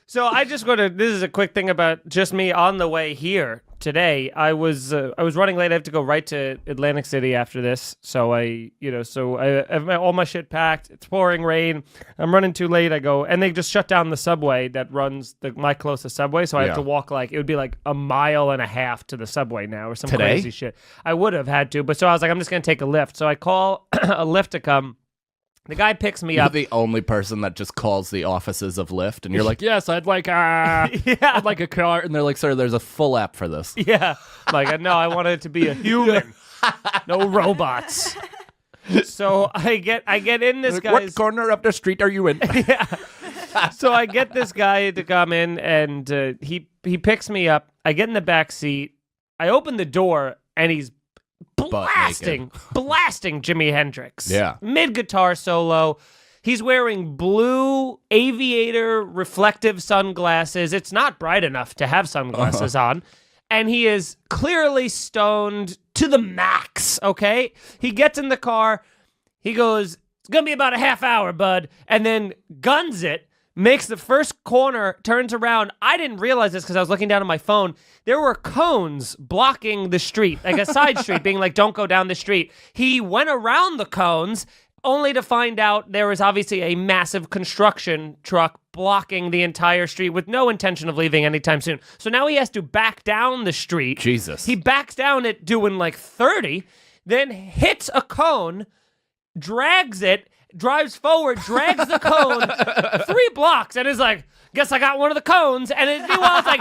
So I just want to. This is a quick thing about just me on the way here today. I was running late. I have to go right to Atlantic City after this. So I have all my shit packed. It's pouring rain. I'm running too late. I go, and they just shut down the subway that runs my closest subway. So I have to walk it would be like a mile and a half to the subway now or some crazy shit. I would have had to, but so I was like, I'm just gonna take a Lyft. So I call a Lyft to come. The guy picks me up. You're the only person that just calls the offices of Lyft, and you're like, yes, I'd like I'd like a car. And they're like, sir, there's a full app for this. Yeah. Like, no, I want it to be a human. No robots. So I get in this guy's... What corner of the street are you in? Yeah. So I get this guy to come in, and he picks me up. I get in the back seat. I open the door, and he's blasting Jimi Hendrix. Yeah. Mid-guitar solo. He's wearing blue aviator reflective sunglasses. It's not bright enough to have sunglasses on. And he is clearly stoned to the max, okay? He gets in the car. He goes, it's going to be about a half hour, bud. And then guns it. Makes the first corner, turns around. I didn't realize this because I was looking down at my phone. There were cones blocking the street, like a side street, being like, don't go down the street. He went around the cones only to find out there was obviously a massive construction truck blocking the entire street with no intention of leaving anytime soon. So now he has to back down the street. Jesus. He backs down it doing like 30, then hits a cone, drags it, drives forward, drags the cone 3 blocks, and is like, guess I got one of the cones. And meanwhile, it's like,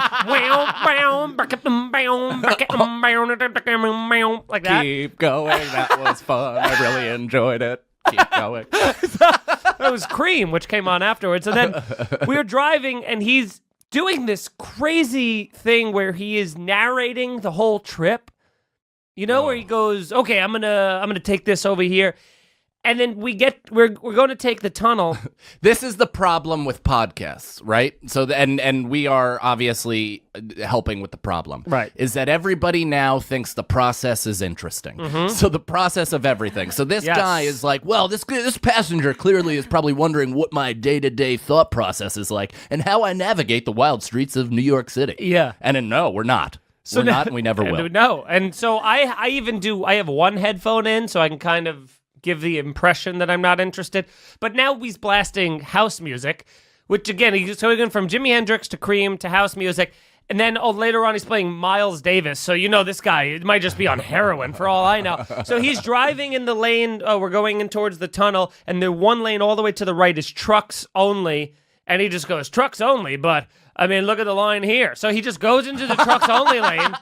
like that. Keep going. That was fun. I really enjoyed it. Keep going. That was Cream, which came on afterwards. And then we were driving, and he's doing this crazy thing where he is narrating the whole trip. You know, where he goes, okay, I'm gonna take this over here. And then we're going to take the tunnel. This is the problem with podcasts, right? So and we are obviously helping with the problem. Right. Is that everybody now thinks the process is interesting. Mm-hmm. So the process of everything. So this guy is like, well, this passenger clearly is probably wondering what my day-to-day thought process is like and how I navigate the wild streets of New York City. Yeah. And no, we're not. So we're not, and we never will. No. And so I have one headphone in so I can kind of give the impression that I'm not interested. But now he's blasting house music, which again, he's going from Jimi Hendrix to Cream to house music. And then later on, he's playing Miles Davis. So, this guy, it might just be on heroin for all I know. So he's driving in the lane. We're going in towards the tunnel. And the one lane all the way to the right is trucks only. And he just goes, trucks only, but I mean, look at the line here. So he just goes into the trucks only lane,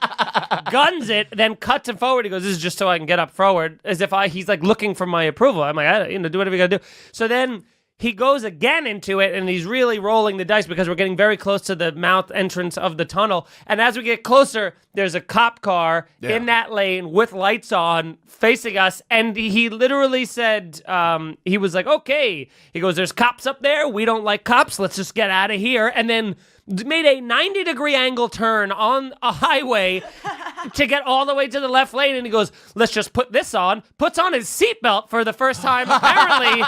guns it, then cuts it forward. He goes, this is just so I can get up forward, as if he's like looking for my approval. I'm like, do whatever you gotta do. So then he goes again into it, and he's really rolling the dice because we're getting very close to the mouth entrance of the tunnel. And as we get closer, there's a cop car in that lane with lights on facing us. And he literally said, he was like, okay. He goes, there's cops up there. We don't like cops. Let's just get out of here. And then made a 90-degree angle turn on a highway to get all the way to the left lane, and he goes, let's just put this on. Puts on his seatbelt for the first time, apparently,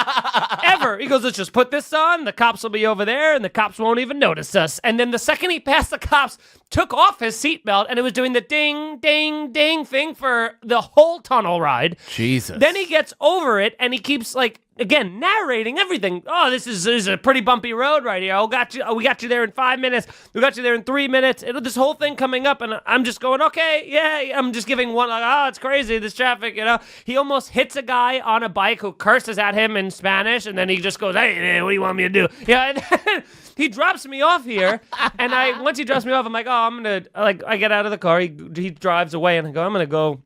ever. He goes, let's just put this on. The cops will be over there, and the cops won't even notice us. And then the second he passed the cops, took off his seatbelt, and it was doing the ding, ding, ding thing for the whole tunnel ride. Jesus. Then he gets over it, and he keeps, again, narrating everything. Oh, this is a pretty bumpy road right here. We got you there in 5 minutes. We got you there in 3 minutes. This whole thing coming up, and I'm just going, okay, yeah. I'm just giving one, it's crazy, this traffic, He almost hits a guy on a bike who curses at him in Spanish, and then he just goes, hey, man, what do you want me to do? Yeah, and then he drops me off here, and once he drops me off, I'm like, I'm going to, I get out of the car. He drives away, and I go, I'm going to go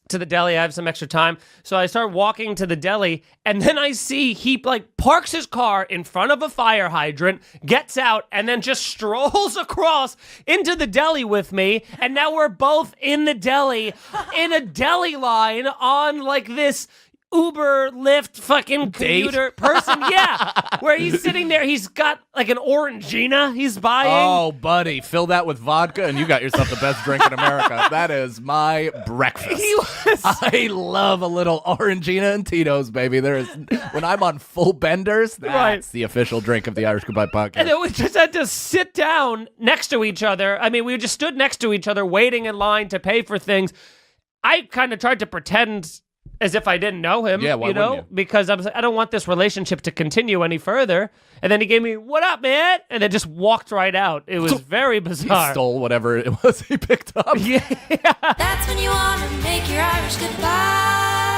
to the deli. I have some extra time. So I start walking to the deli, and then I see he parks his car in front of a fire hydrant, gets out, and then just strolls across into the deli with me. And now we're both in the deli, in a deli line on this Uber, Lyft, fucking commuter person. Yeah, where he's sitting there. He's got like an Orangina he's buying. Oh, buddy, fill that with vodka and you got yourself the best drink in America. That is my breakfast. I love a little Orangina and Tito's, baby. When I'm on full benders, that's the official drink of the Irish Goodbye Podcast. And then we just had to sit down next to each other. I mean, we just stood next to each other waiting in line to pay for things. I kind of tried to pretend as if I didn't know him, yeah, why wouldn't you? Because I was like, I don't want this relationship to continue any further. And then he gave me, "What up, man?" And then just walked right out. It was very bizarre. He stole whatever it was he picked up. Yeah. That's when you want to make your Irish goodbye.